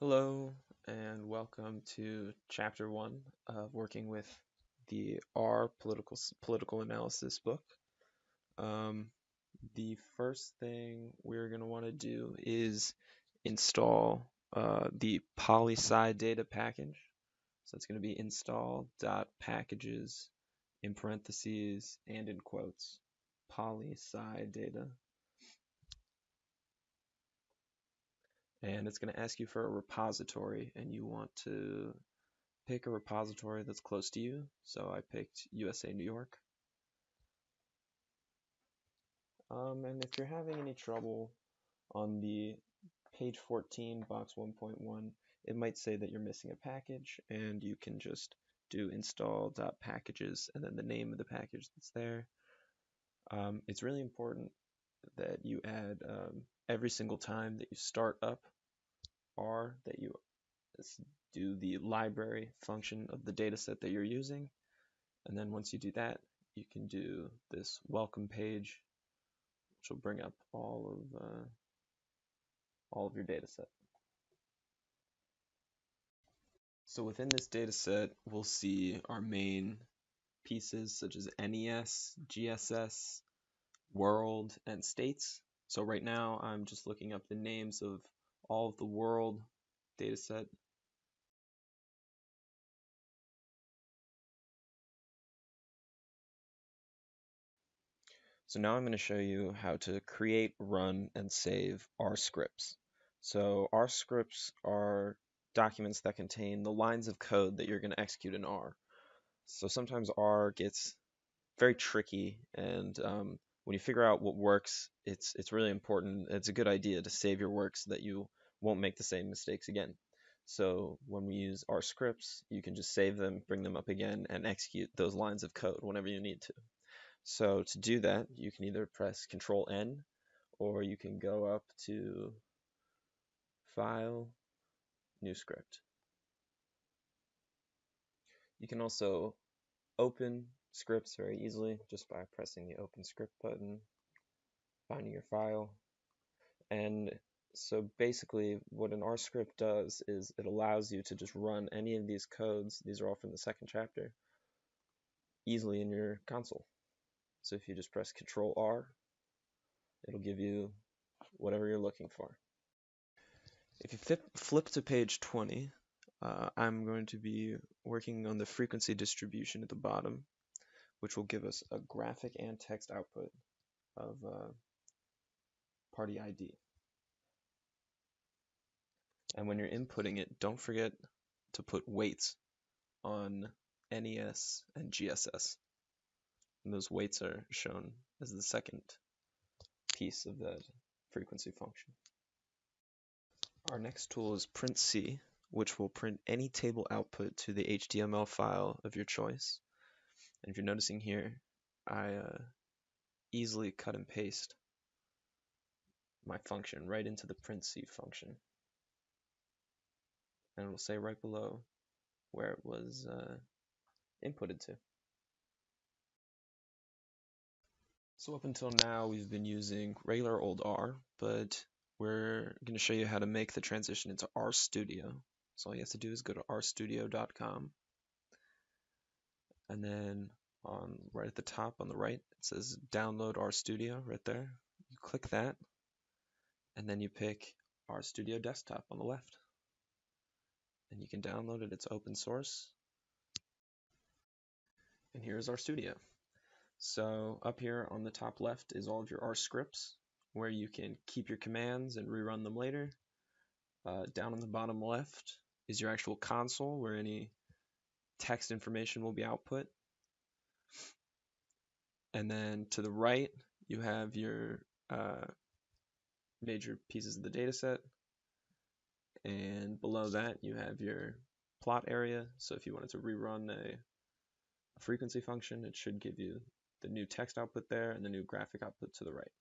Hello, and welcome to Chapter 1 of working with the R political analysis book. Um, the first thing we're going to want to do is install the poli-sci data package. So it's going to be install.packages in parentheses and in quotes, poli-sci data. And it's going to ask you for a repository, and you want to pick a repository that's close to you. So I picked USA New York. And if you're having any trouble on the page 14, box 1.1, it might say that you're missing a package, and you can just do install.packages and then the name of the package that's there. It's really important that you add every single time that you start up R, that you do the library function of the dataset that you're using. And then once you do that, you can do this welcome page, which will bring up all of your data set. So within this data set, we'll see our main pieces such as NES, GSS, world, and states. So right now, I'm just looking up the names of all of the world data set. So now I'm going to show you how to create, run, and save R scripts. So R scripts are documents that contain the lines of code that you're going to execute in R. So sometimes R gets very tricky, and when you figure out what works, it's really important. It's a good idea to save your work so that you won't make the same mistakes again. So when we use R scripts, you can just save them, bring them up again, and execute those lines of code whenever you need to. So to do that, you can either press Control N, or you can go up to File, New Script. You can also open scripts very easily just by pressing the Open Script button, finding your file. And so basically what an R script does is it allows you to just run any of these codes, these are all from the second chapter, easily in your console. So if you just press Control R, it'll give you whatever you're looking for. If you flip to page 20, I'm going to be working on the frequency distribution at the bottom, which will give us a graphic and text output of party ID. And when you're inputting it, don't forget to put weights on NES and GSS. And those weights are shown as the second piece of that frequency function. Our next tool is printC, which will print any table output to the HTML file of your choice. And if you're noticing here, I easily cut and paste my function right into the printC function. And it will say right below where it was inputted to. So up until now, we've been using regular old R, but we're going to show you how to make the transition into RStudio. So all you have to do is go to rstudio.com, and then right at the top on the right, it says download RStudio right there. You click that, and then you pick RStudio Desktop on the left. And you can download it, it's open source. And here's RStudio. So up here on the top left is all of your R scripts, where you can keep your commands and rerun them later. Down on the bottom left is your actual console, where any text information will be output. And then to the right, you have your major pieces of the dataset. And below that, you have your plot area. So if you wanted to rerun a frequency function, it should give you the new text output there and the new graphic output to the right.